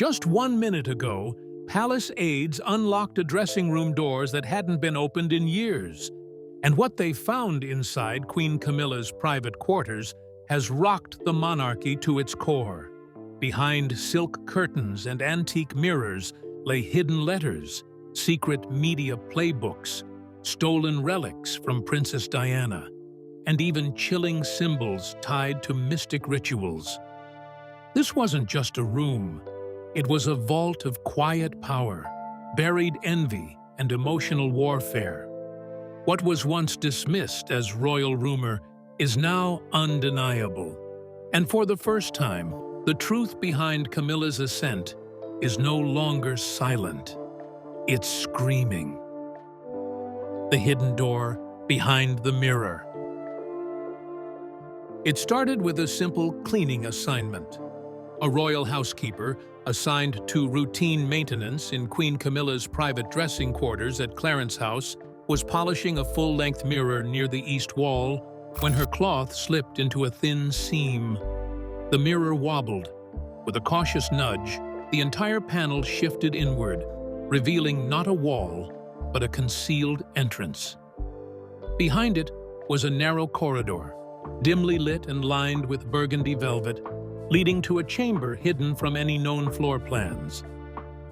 Just 1 minute ago, palace aides unlocked a dressing room doors that hadn't been opened in years. And what they found inside Queen Camilla's private quarters has rocked the monarchy to its core. Behind silk curtains and antique mirrors lay hidden letters, secret media playbooks, stolen relics from Princess Diana, and even chilling symbols tied to mystic rituals. This wasn't just a room. It was a vault of quiet power, buried envy, and emotional warfare. What was once dismissed as royal rumor is now undeniable. And for the first time, the truth behind Camilla's ascent is no longer silent. It's screaming. The hidden door behind the mirror. It started with a simple cleaning assignment. A royal housekeeper, assigned to routine maintenance in Queen Camilla's private dressing quarters at Clarence House, was polishing a full-length mirror near the east wall when her cloth slipped into a thin seam. The mirror wobbled. With a cautious nudge, the entire panel shifted inward, revealing not a wall, but a concealed entrance. Behind it was a narrow corridor, dimly lit and lined with burgundy velvet, leading to a chamber hidden from any known floor plans.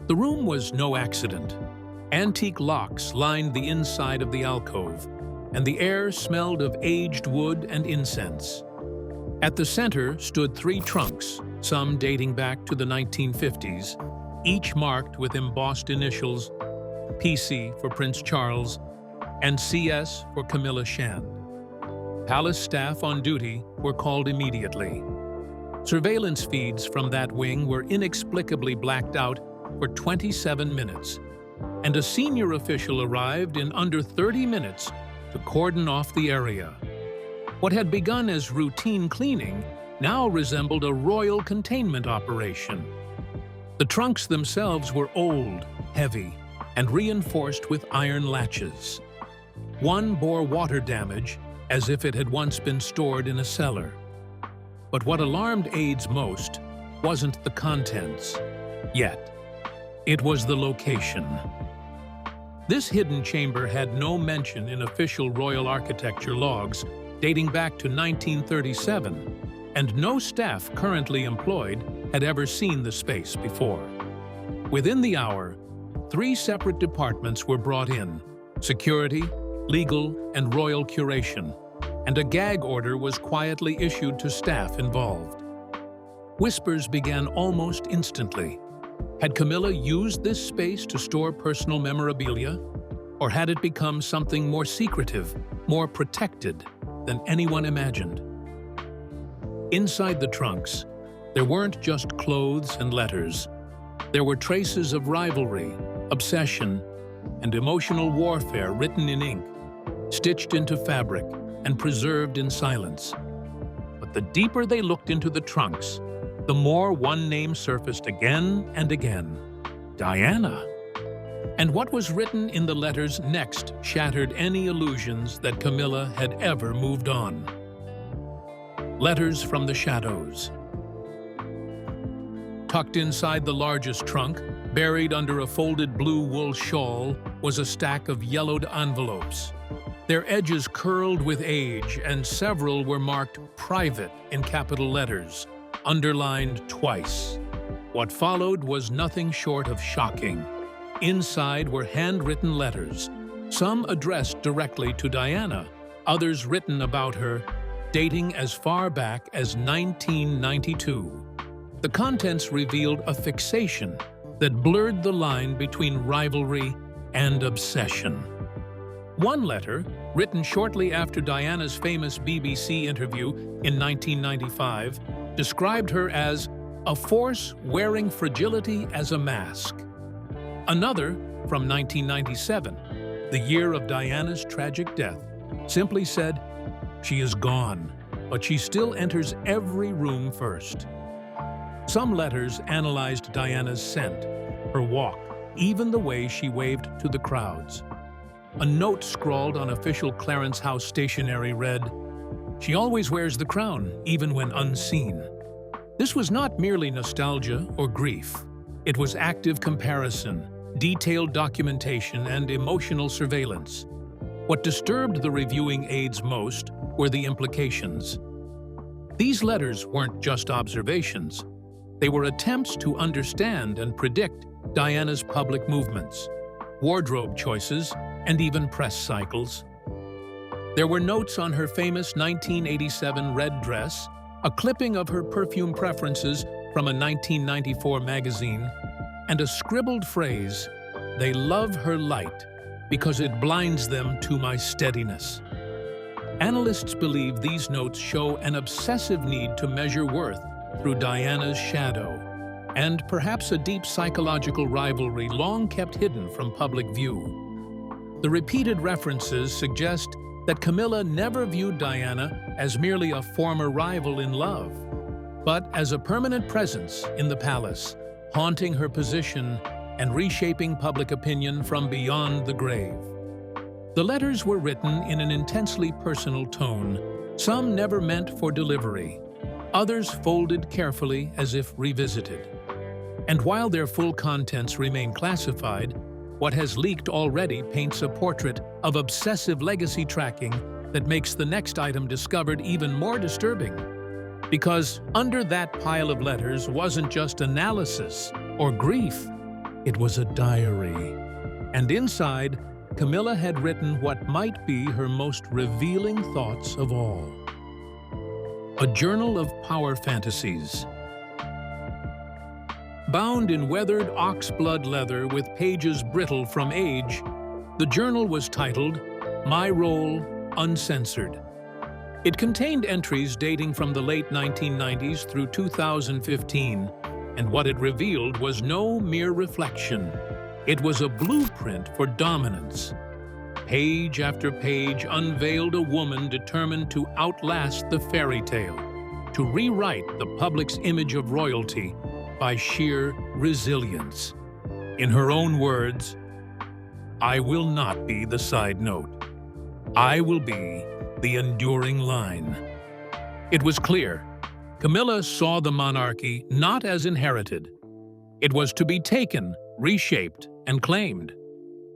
The room was no accident. Antique locks lined the inside of the alcove, and the air smelled of aged wood and incense. At the center stood 3 trunks, some dating back to the 1950s, each marked with embossed initials, PC for Prince Charles and CS for Camilla Shand. Palace staff on duty were called immediately. Surveillance feeds from that wing were inexplicably blacked out for 27 minutes, and a senior official arrived in under 30 minutes to cordon off the area. What had begun as routine cleaning now resembled a royal containment operation. The trunks themselves were old, heavy, and reinforced with iron latches. One bore water damage, as if it had once been stored in a cellar. But what alarmed aides most wasn't the contents, yet. It was the location. This hidden chamber had no mention in official royal architecture logs dating back to 1937, and no staff currently employed had ever seen the space before. Within the hour, 3 separate departments were brought in: security, legal, and royal curation, and a gag order was quietly issued to staff involved. Whispers began almost instantly. Had Camilla used this space to store personal memorabilia, or had it become something more secretive, more protected than anyone imagined? Inside the trunks, there weren't just clothes and letters. There were traces of rivalry, obsession, and emotional warfare written in ink, stitched into fabric, and preserved in silence. But the deeper they looked into the trunks, the more one name surfaced again and again: Diana. And what was written in the letters next shattered any illusions that Camilla had ever moved on. Letters from the shadows. Tucked inside the largest trunk, buried under a folded blue wool shawl, was a stack of yellowed envelopes. Their edges curled with age, and several were marked "Private" in capital letters, underlined twice. What followed was nothing short of shocking. Inside were handwritten letters, some addressed directly to Diana, others written about her, dating as far back as 1992. The contents revealed a fixation that blurred the line between rivalry and obsession. One letter, written shortly after Diana's famous BBC interview in 1995, described her as a force wearing fragility as a mask. Another, from 1997, the year of Diana's tragic death, simply said, "She is gone, but she still enters every room first." Some letters analyzed Diana's scent, her walk, even the way she waved to the crowds. A note scrawled on official Clarence House stationery read, "She always wears the crown, even when unseen." This was not merely nostalgia or grief. It was active comparison, detailed documentation, and emotional surveillance. What disturbed the reviewing aides most were the implications. These letters weren't just observations. They were attempts to understand and predict Diana's public movements, wardrobe choices, and even press cycles. There were notes on her famous 1987 red dress, a clipping of her perfume preferences from a 1994 magazine, and a scribbled phrase, "They love her light because it blinds them to my steadiness." Analysts believe these notes show an obsessive need to measure worth through Diana's shadow, and perhaps a deep psychological rivalry long kept hidden from public view. The repeated references suggest that Camilla never viewed Diana as merely a former rival in love, but as a permanent presence in the palace, haunting her position and reshaping public opinion from beyond the grave. The letters were written in an intensely personal tone, some never meant for delivery, others folded carefully as if revisited. And while their full contents remain classified, what has leaked already paints a portrait of obsessive legacy tracking that makes the next item discovered even more disturbing. Because under that pile of letters wasn't just analysis or grief, it was a diary. And inside, Camilla had written what might be her most revealing thoughts of all. A journal of power fantasies. Bound in weathered ox-blood leather with pages brittle from age, the journal was titled, "My Role Uncensored." It contained entries dating from the late 1990s through 2015, and what it revealed was no mere reflection. It was a blueprint for dominance. Page after page unveiled a woman determined to outlast the fairy tale, to rewrite the public's image of royalty by sheer resilience. In her own words, "I will not be the side note. I will be the enduring line." It was clear. Camilla saw the monarchy not as inherited. It was to be taken, reshaped, and claimed.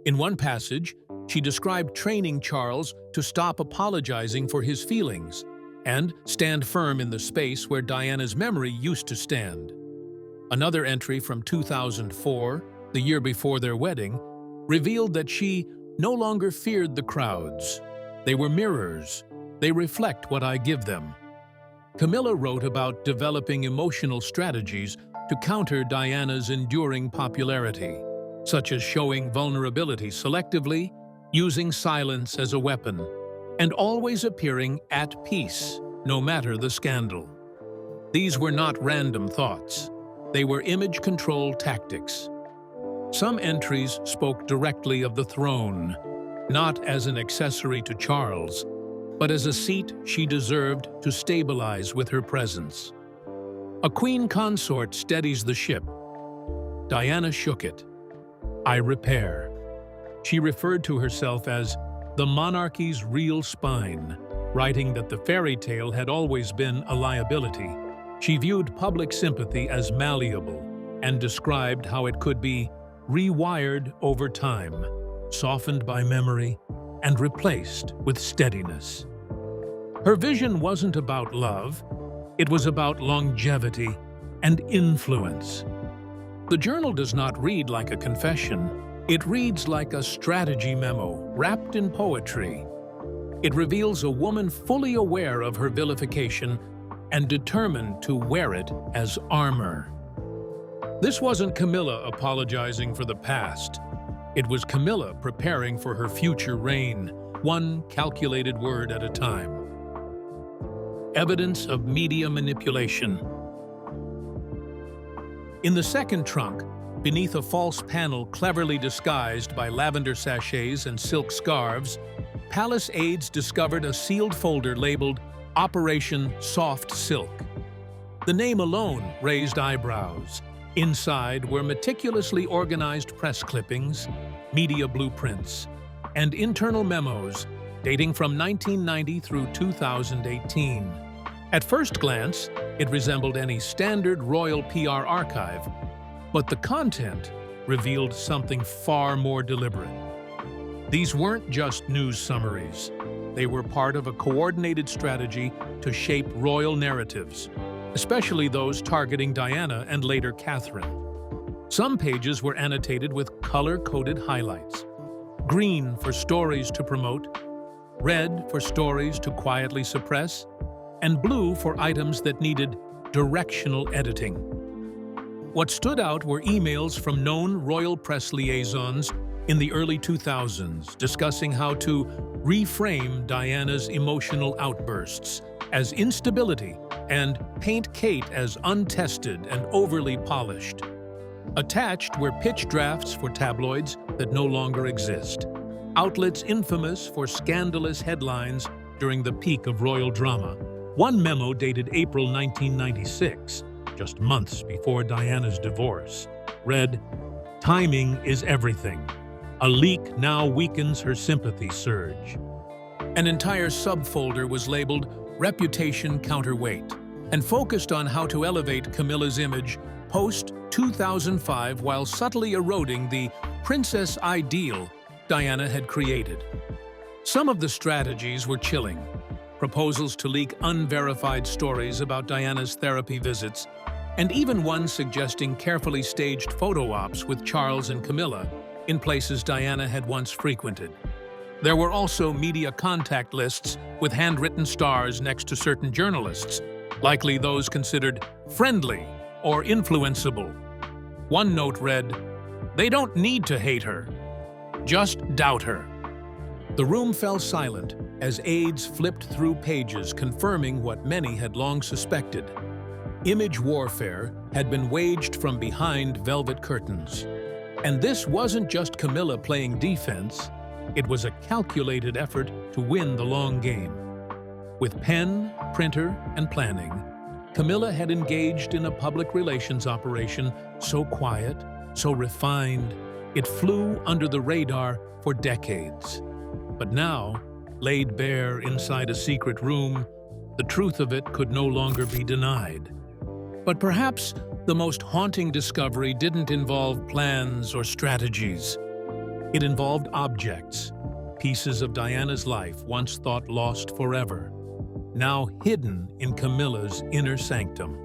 In one passage, she described training Charles to stop apologizing for his feelings and stand firm in the space where Diana's memory used to stand. Another entry from 2004, the year before their wedding, revealed that she no longer feared the crowds. They were mirrors. They reflect what I give them. Camilla wrote about developing emotional strategies to counter Diana's enduring popularity, such as showing vulnerability selectively, using silence as a weapon, and always appearing at peace, no matter the scandal. These were not random thoughts. They were image control tactics. Some entries spoke directly of the throne, not as an accessory to Charles, but as a seat she deserved to stabilize with her presence. A queen consort steadies the ship. Diana shook it. "I repair." She referred to herself as the monarchy's real spine, writing that the fairy tale had always been a liability. She viewed public sympathy as malleable and described how it could be rewired over time, softened by memory, and replaced with steadiness. Her vision wasn't about love, it was about longevity and influence. The journal does not read like a confession, it reads like a strategy memo wrapped in poetry. It reveals a woman fully aware of her vilification and determined to wear it as armor. This wasn't Camilla apologizing for the past. It was Camilla preparing for her future reign, one calculated word at a time. Evidence of media manipulation. In the second trunk, beneath a false panel cleverly disguised by lavender sachets and silk scarves, palace aides discovered a sealed folder labeled Operation Soft Silk. The name alone raised eyebrows. Inside were meticulously organized press clippings, media blueprints, and internal memos dating from 1990 through 2018. At first glance, it resembled any standard royal PR archive, But the content revealed something far more deliberate. These weren't just news summaries. They were part of a coordinated strategy to shape royal narratives, especially those targeting Diana and later Catherine. Some pages were annotated with color-coded highlights: green for stories to promote, red for stories to quietly suppress, and blue for items that needed directional editing. What stood out were emails from known royal press liaisons in the early 2000s discussing how to reframe Diana's emotional outbursts as instability and paint Kate as untested and overly polished. Attached were pitch drafts for tabloids that no longer exist, outlets infamous for scandalous headlines during the peak of royal drama. One memo dated April 1996, just months before Diana's divorce, read, "Timing is everything. A leak now weakens her sympathy surge." An entire subfolder was labeled Reputation Counterweight and focused on how to elevate Camilla's image post-2005 while subtly eroding the princess ideal Diana had created. Some of the strategies were chilling. Proposals to leak unverified stories about Diana's therapy visits, and even one suggesting carefully staged photo ops with Charles and Camilla in places Diana had once frequented. There were also media contact lists with handwritten stars next to certain journalists, likely those considered friendly or influenceable. One note read, "They don't need to hate her. Just doubt her." The room fell silent as aides flipped through pages confirming what many had long suspected. Image warfare had been waged from behind velvet curtains. And this wasn't just Camilla playing defense, it was a calculated effort to win the long game. With pen, printer, and planning, Camilla had engaged in a public relations operation so quiet, so refined, it flew under the radar for decades. But now, laid bare inside a secret room, the truth of it could no longer be denied. But perhaps the most haunting discovery didn't involve plans or strategies. It involved objects, pieces of Diana's life once thought lost forever, now hidden in Camilla's inner sanctum.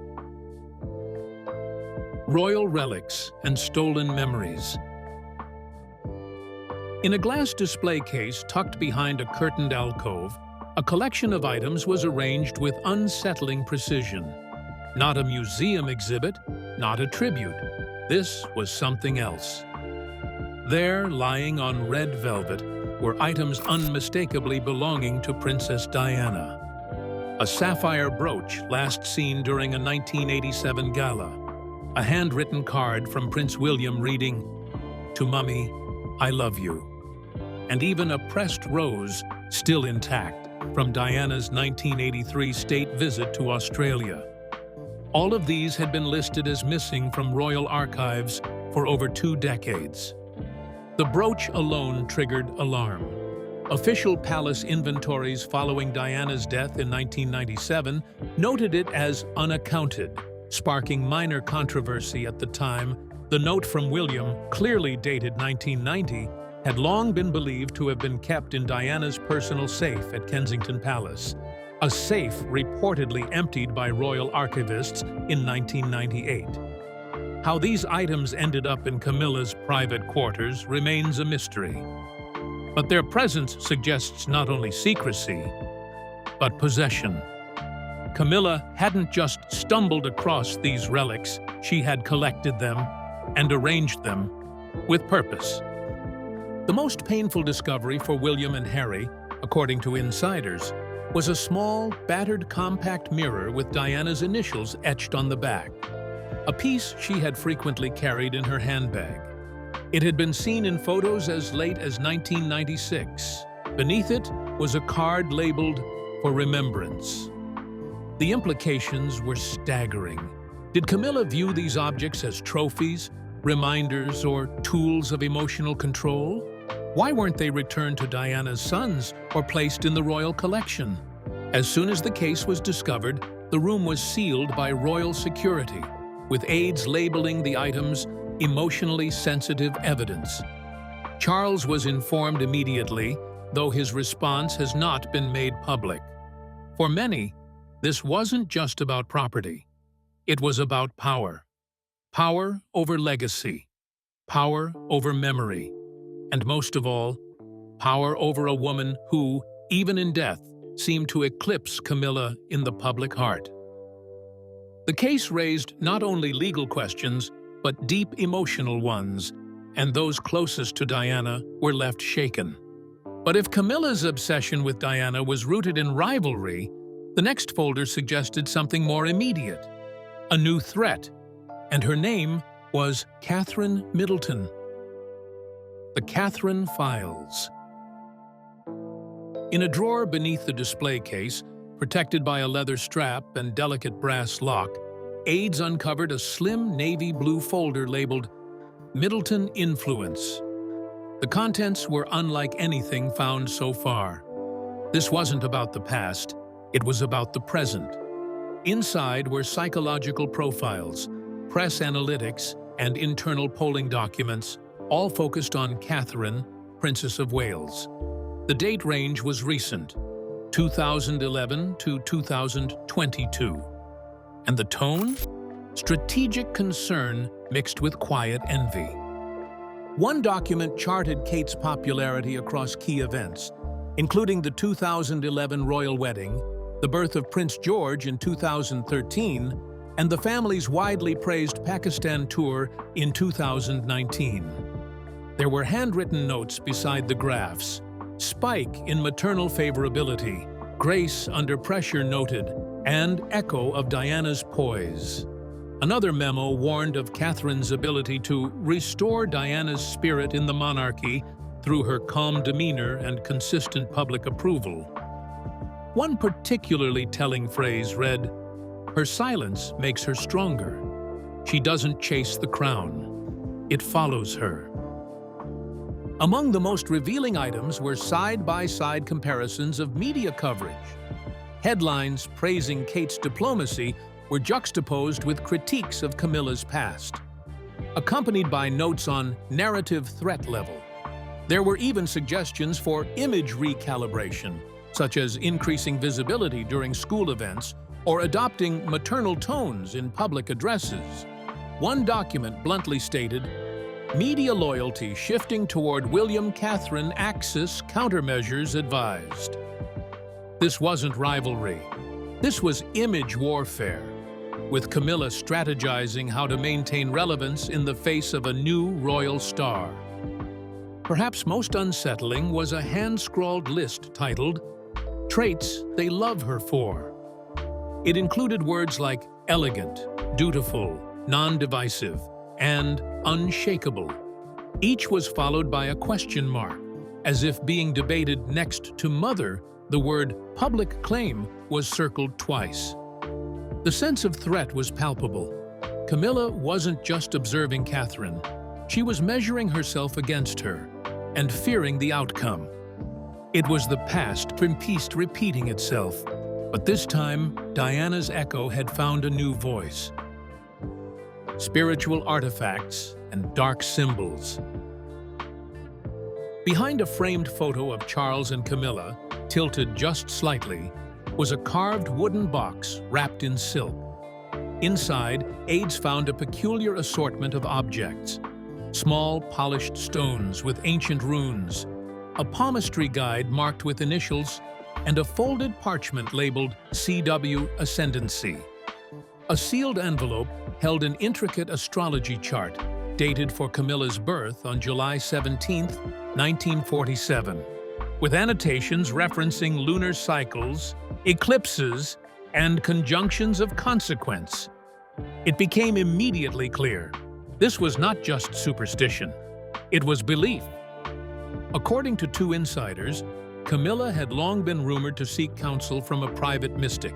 Royal relics and stolen memories. In a glass display case tucked behind a curtained alcove, a collection of items was arranged with unsettling precision. Not a museum exhibit, not a tribute. This was something else. There, lying on red velvet, were items unmistakably belonging to Princess Diana. A sapphire brooch last seen during a 1987 gala. A handwritten card from Prince William reading, "To Mummy, I love you." And even a pressed rose, still intact, from Diana's 1983 state visit to Australia. All of these had been listed as missing from royal archives for over 2 decades. The brooch alone triggered alarm. Official palace inventories following Diana's death in 1997 noted it as unaccounted, sparking minor controversy at the time. The note from William, clearly dated 1990, had long been believed to have been kept in Diana's personal safe at Kensington Palace, a safe reportedly emptied by royal archivists in 1998. How these items ended up in Camilla's private quarters remains a mystery. But their presence suggests not only secrecy, but possession. Camilla hadn't just stumbled across these relics, she had collected them and arranged them with purpose. The most painful discovery for William and Harry, according to insiders, was a small, battered compact mirror with Diana's initials etched on the back, a piece she had frequently carried in her handbag. It had been seen in photos as late as 1996. Beneath it was a card labeled "For Remembrance." The implications were staggering. Did Camilla view these objects as trophies, reminders, or tools of emotional control? Why weren't they returned to Diana's sons or placed in the royal collection? As soon as the case was discovered, the room was sealed by royal security, with aides labeling the items emotionally sensitive evidence. Charles was informed immediately, though his response has not been made public. For many, this wasn't just about property. It was about power. Power over legacy. Power over memory. And most of all, power over a woman who, even in death, seemed to eclipse Camilla in the public heart. The case raised not only legal questions, but deep emotional ones, and those closest to Diana were left shaken. But if Camilla's obsession with Diana was rooted in rivalry, the next folder suggested something more immediate, a new threat, and her name was Catherine Middleton. The Catherine Files. In a drawer beneath the display case, protected by a leather strap and delicate brass lock, aides uncovered a slim navy blue folder labeled Middleton Influence. The contents were unlike anything found so far. This wasn't about the past, it was about the present. Inside were psychological profiles, press analytics, and internal polling documents, all focused on Catherine, Princess of Wales. The date range was recent, 2011 to 2022. And the tone? Strategic concern mixed with quiet envy. One document charted Kate's popularity across key events, including the 2011 royal wedding, the birth of Prince George in 2013, and the family's widely praised Pakistan tour in 2019. There were handwritten notes beside the graphs: spike in maternal favorability, grace under pressure noted, and echo of Diana's poise. Another memo warned of Catherine's ability to restore Diana's spirit in the monarchy through her calm demeanor and consistent public approval. One particularly telling phrase read, "Her silence makes her stronger. She doesn't chase the crown. It follows her." Among the most revealing items were side-by-side comparisons of media coverage. Headlines praising Kate's diplomacy were juxtaposed with critiques of Camilla's past, accompanied by notes on narrative threat level. There were even suggestions for image recalibration, such as increasing visibility during school events or adopting maternal tones in public addresses. One document bluntly stated, "Media loyalty shifting toward William-Catherine axis countermeasures advised." This wasn't rivalry. This was image warfare, with Camilla strategizing how to maintain relevance in the face of a new royal star. Perhaps most unsettling was a hand-scrawled list titled, "Traits They Love Her For." It included words like elegant, dutiful, non-divisive, and unshakable. Each was followed by a question mark, as if being debated next to mother. The word public claim was circled twice. The sense of threat was palpable. Camilla wasn't just observing Catherine. She was measuring herself against her and fearing the outcome. It was the past repeating itself, but this time Diana's echo had found a new voice. Spiritual artifacts and dark symbols. Behind a framed photo of Charles and Camilla, tilted just slightly, was a carved wooden box wrapped in silk. Inside, aides found a peculiar assortment of objects: small polished stones with ancient runes, a palmistry guide marked with initials, and a folded parchment labeled CW Ascendancy. A sealed envelope held an intricate astrology chart dated for Camilla's birth on July 17, 1947, with annotations referencing lunar cycles, eclipses, and conjunctions of consequence. It became immediately clear this was not just superstition, it was belief. According to two insiders, Camilla had long been rumored to seek counsel from a private mystic,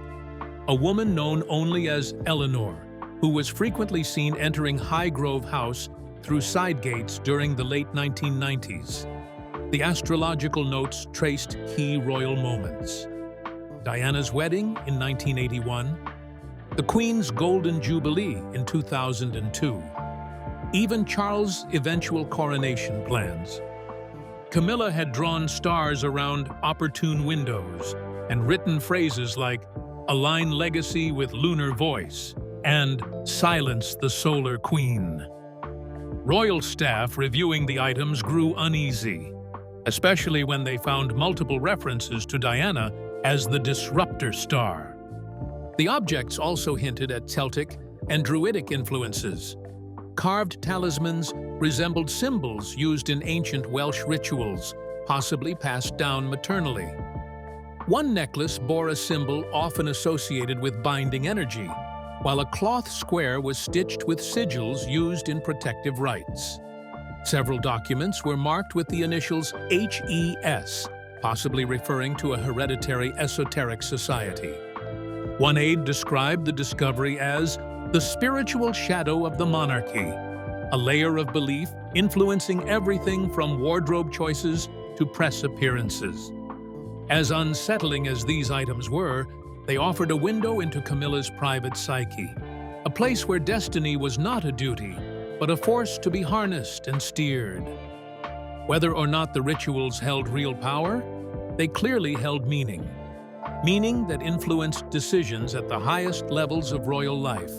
a woman known only as Eleanor, who was frequently seen entering Highgrove House through side gates during the late 1990s. The astrological notes traced key royal moments: Diana's wedding in 1981, the Queen's Golden Jubilee in 2002, even Charles' eventual coronation plans. Camilla had drawn stars around opportune windows and written phrases like "align legacy with lunar voice" and "silence the solar queen." Royal staff reviewing the items grew uneasy, especially when they found multiple references to Diana as the disruptor star. The objects also hinted at Celtic and Druidic influences. Carved talismans resembled symbols used in ancient Welsh rituals, possibly passed down maternally. One necklace bore a symbol often associated with binding energy, while a cloth square was stitched with sigils used in protective rites. Several documents were marked with the initials HES, possibly referring to a hereditary esoteric society. One aide described the discovery as the spiritual shadow of the monarchy, a layer of belief influencing everything from wardrobe choices to press appearances. As unsettling as these items were, they offered a window into Camilla's private psyche, a place where destiny was not a duty, but a force to be harnessed and steered. Whether or not the rituals held real power, they clearly held meaning that influenced decisions at the highest levels of royal life.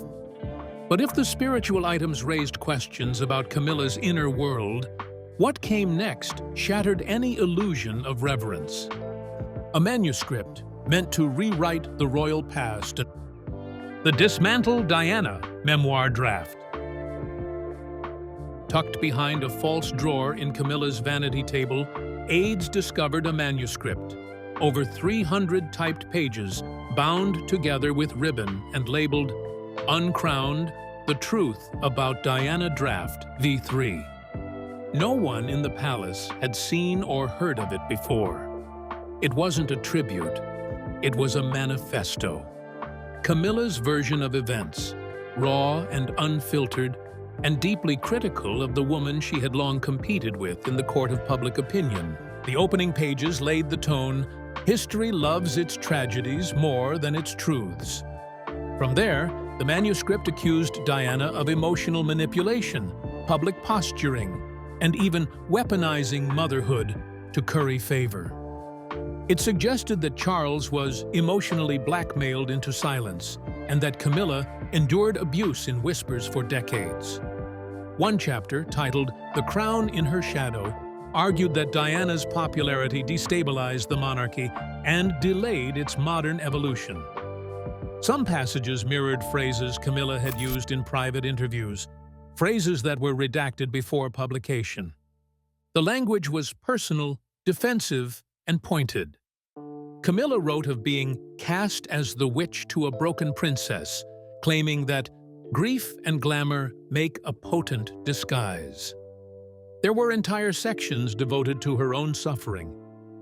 But if the spiritual items raised questions about Camilla's inner world, what came next shattered any illusion of reverence. A manuscript meant to rewrite the royal past. The Dismantled Diana memoir draft. Tucked behind a false drawer in Camilla's vanity table, aides discovered a manuscript. Over 300 typed pages, bound together with ribbon and labeled "Uncrowned: The Truth About Diana Draft V3." No one in the palace had seen or heard of it before. It wasn't a tribute. It was a manifesto. Camilla's version of events, raw and unfiltered, and deeply critical of the woman she had long competed with in the court of public opinion. The opening pages laid the tone, "History loves its tragedies more than its truths." From there, the manuscript accused Diana of emotional manipulation, public posturing, and even weaponizing motherhood to curry favor. It suggested that Charles was emotionally blackmailed into silence and that Camilla endured abuse in whispers for decades. One chapter, titled "The Crown in Her Shadow," argued that Diana's popularity destabilized the monarchy and delayed its modern evolution. Some passages mirrored phrases Camilla had used in private interviews, phrases that were redacted before publication. The language was personal, defensive, and pointed. Camilla wrote of being cast as the witch to a broken princess, claiming that grief and glamour make a potent disguise. There were entire sections devoted to her own suffering,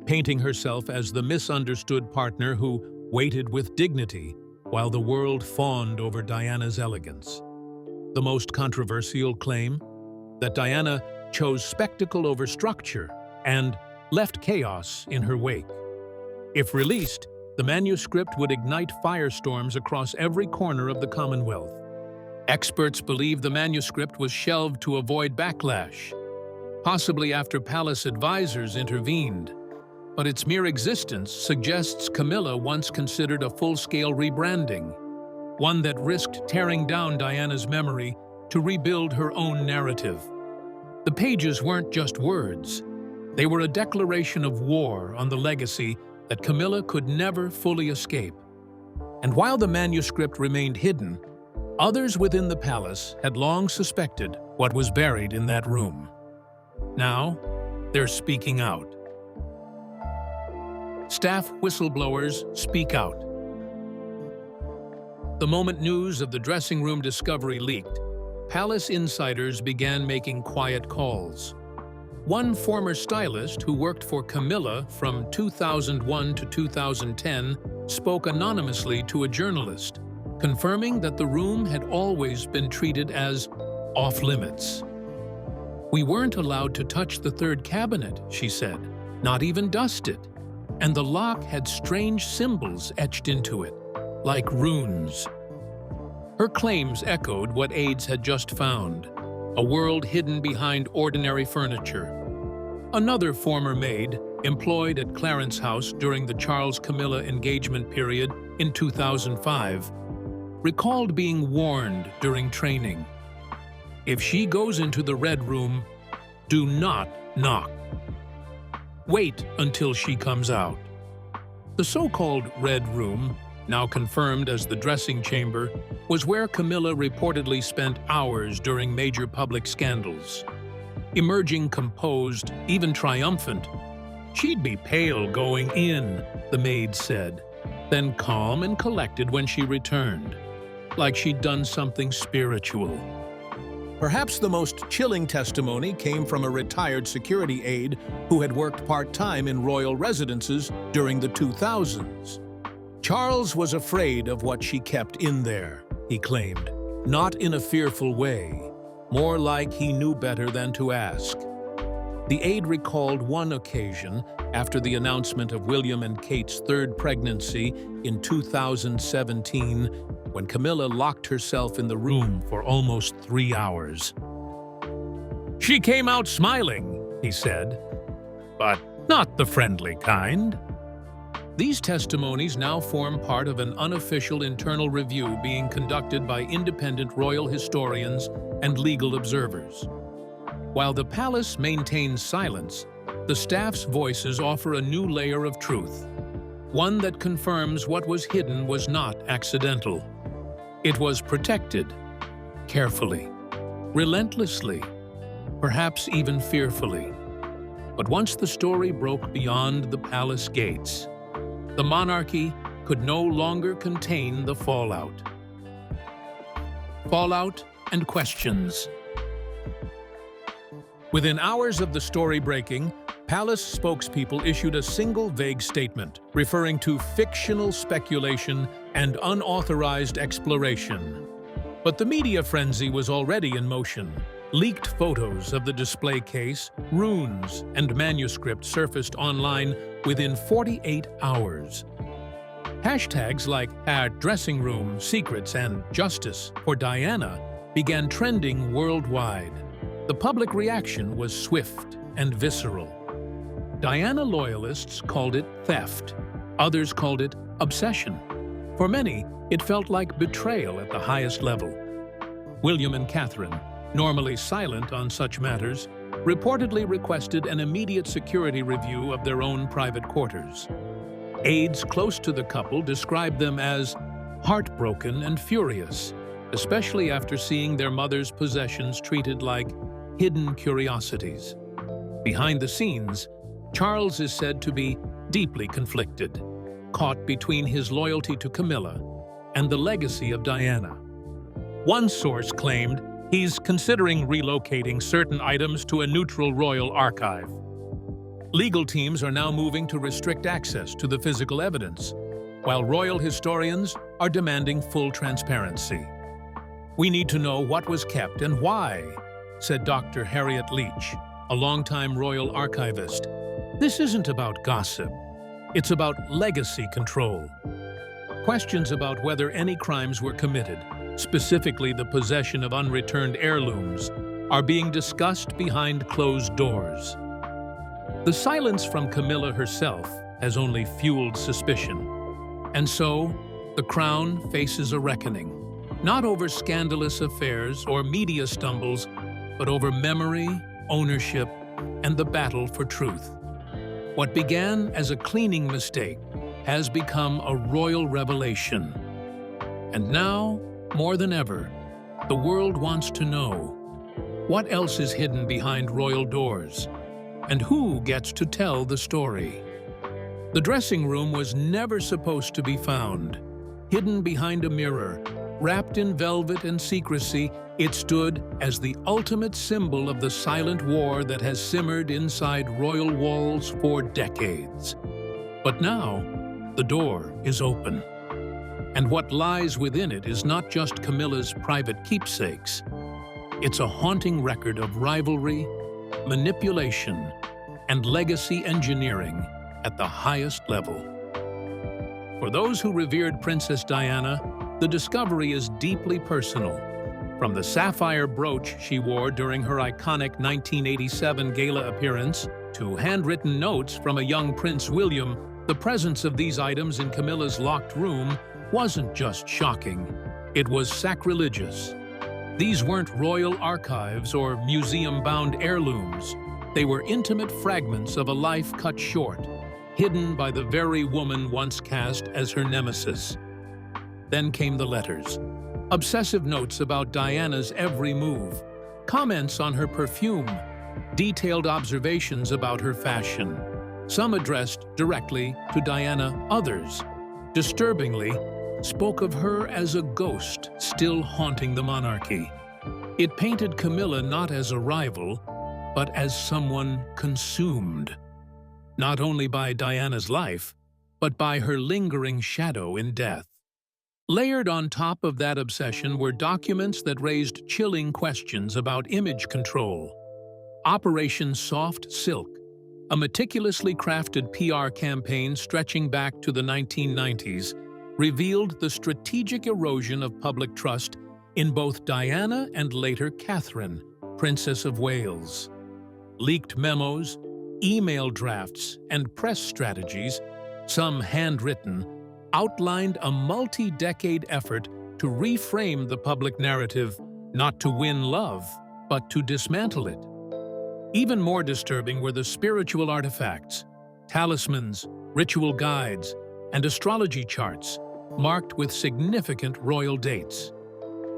painting herself as the misunderstood partner who waited with dignity while the world fawned over Diana's elegance. The most controversial claim, that Diana chose spectacle over structure and left chaos in her wake. If released, the manuscript would ignite firestorms across every corner of the Commonwealth. Experts believe the manuscript was shelved to avoid backlash, possibly after palace advisors intervened. But its mere existence suggests Camilla once considered a full-scale rebranding, one that risked tearing down Diana's memory to rebuild her own narrative. The pages weren't just words. They were a declaration of war on the legacy that Camilla could never fully escape. And while the manuscript remained hidden, others within the palace had long suspected what was buried in that room. Now, they're speaking out. Staff whistleblowers speak out. The moment news of the dressing room discovery leaked, palace insiders began making quiet calls. One former stylist who worked for Camilla from 2001 to 2010 spoke anonymously to a journalist, confirming that the room had always been treated as off-limits. "We weren't allowed to touch the third cabinet," she said, "not even dust it. And the lock had strange symbols etched into it, like runes." Her claims echoed what aides had just found. a world hidden behind ordinary furniture. Another former maid, employed at Clarence House during the Charles Camilla engagement period in 2005, recalled being warned during training. If she goes into the Red Room, do not knock. Wait until she comes out. The so-called Red Room, now confirmed as the dressing chamber, was where Camilla reportedly spent hours during major public scandals. Emerging composed, even triumphant, she'd be pale going in, the maid said, then calm and collected when she returned, like she'd done something spiritual. Perhaps the most chilling testimony came from a retired security aide who had worked part-time in royal residences during the 2000s. Charles was afraid of what she kept in there, he claimed, not in a fearful way, more like he knew better than to ask. The aide recalled one occasion after the announcement of William and Kate's third pregnancy in 2017, when Camilla locked herself in the room for almost 3 hours. "She came out smiling," he said, "but not the friendly kind." These testimonies now form part of an unofficial internal review being conducted by independent royal historians and legal observers. While the palace maintains silence, the staff's voices offer a new layer of truth, one that confirms what was hidden was not accidental. It was protected, carefully, relentlessly, perhaps even fearfully. But once the story broke beyond the palace gates, the monarchy could no longer contain the fallout. Fallout and questions. Within hours of the story breaking, palace spokespeople issued a single vague statement, referring to fictional speculation and unauthorized exploration. But the media frenzy was already in motion. Leaked photos of the display case, runes, and manuscript surfaced online within 48 hours. Hashtags like #dressing-room secrets and "justice for Diana" began trending worldwide. The public reaction was swift and visceral. Diana loyalists called it theft. Others called it obsession. For many, it felt like betrayal at the highest level. William and Catherine, normally silent on such matters, reportedly requested an immediate security review of their own private quarters. Aides close to the couple described them as heartbroken and furious, especially after seeing their mother's possessions treated like hidden curiosities. Behind the scenes, Charles is said to be deeply conflicted, caught between his loyalty to Camilla and the legacy of Diana. One source claimed he's considering relocating certain items to a neutral royal archive. Legal teams are now moving to restrict access to the physical evidence, while royal historians are demanding full transparency. "We need to know what was kept and why," said Dr. Harriet Leach, a longtime royal archivist. "This isn't about gossip. It's about legacy control." Questions about whether any crimes were committed, specifically the possession of unreturned heirlooms, are being discussed behind closed doors. The silence from Camilla herself has only fueled suspicion. And so, the crown faces a reckoning, not over scandalous affairs or media stumbles, but over memory, ownership, and the battle for truth. What began as a cleaning mistake has become a royal revelation. And now, more than ever, the world wants to know what else is hidden behind royal doors, and who gets to tell the story. The dressing room was never supposed to be found. Hidden behind a mirror, wrapped in velvet and secrecy, it stood as the ultimate symbol of the silent war that has simmered inside royal walls for decades. But now, the door is open. And what lies within it is not just Camilla's private keepsakes. It's a haunting record of rivalry, manipulation, and legacy engineering at the highest level. For those who revered Princess Diana, the discovery is deeply personal. From the sapphire brooch she wore during her iconic 1987 gala appearance to handwritten notes from a young Prince William, the presence of these items in Camilla's locked room wasn't just shocking, it was sacrilegious. These weren't royal archives or museum-bound heirlooms. They were intimate fragments of a life cut short, hidden by the very woman once cast as her nemesis. Then came the letters. Obsessive notes about Diana's every move, comments on her perfume, detailed observations about her fashion. Some addressed directly to Diana, others, disturbingly, spoke of her as a ghost still haunting the monarchy. It painted Camilla not as a rival, but as someone consumed, not only by Diana's life, but by her lingering shadow in death. Layered on top of that obsession were documents that raised chilling questions about image control. Operation Soft Silk, a meticulously crafted PR campaign stretching back to the 1990s, revealed the strategic erosion of public trust in both Diana and later Catherine, Princess of Wales. Leaked memos, email drafts, and press strategies, some handwritten, outlined a multi-decade effort to reframe the public narrative, not to win love, but to dismantle it. Even more disturbing were the spiritual artifacts, talismans, ritual guides, and astrology charts, marked with significant royal dates.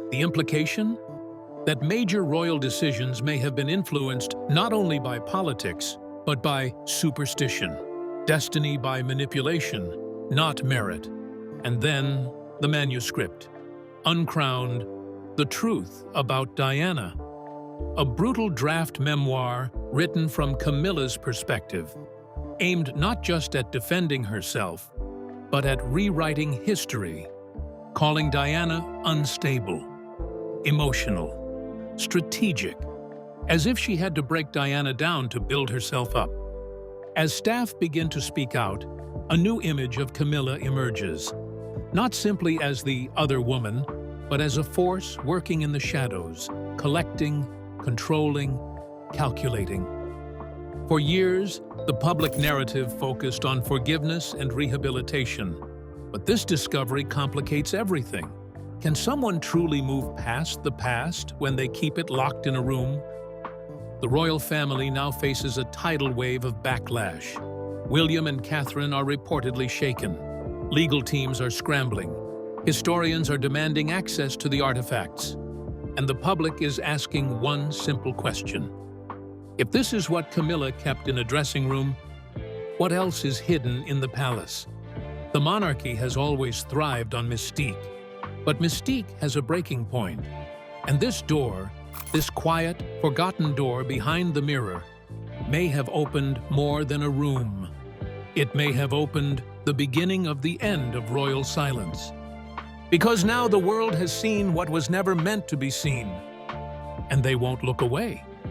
The implication? That major royal decisions may have been influenced not only by politics, but by superstition, destiny by manipulation, not merit. And then the manuscript, uncrowned, the truth about Diana. A brutal draft memoir written from Camilla's perspective, aimed not just at defending herself, but at rewriting history, calling Diana unstable, emotional, strategic, as if she had to break Diana down to build herself up. As staff begin to speak out, a new image of Camilla emerges, not simply as the other woman, but as a force working in the shadows, collecting, controlling, calculating. For years, the public narrative focused on forgiveness and rehabilitation, but this discovery complicates everything. Can someone truly move past the past when they keep it locked in a room? The royal family now faces a tidal wave of backlash. William and Catherine are reportedly shaken. Legal teams are scrambling. Historians are demanding access to the artifacts. And the public is asking one simple question. If this is what Camilla kept in a dressing room, what else is hidden in the palace? The monarchy has always thrived on mystique, but mystique has a breaking point. And this door, this quiet, forgotten door behind the mirror, may have opened more than a room. It may have opened the beginning of the end of royal silence. Because now the world has seen what was never meant to be seen, and they won't look away.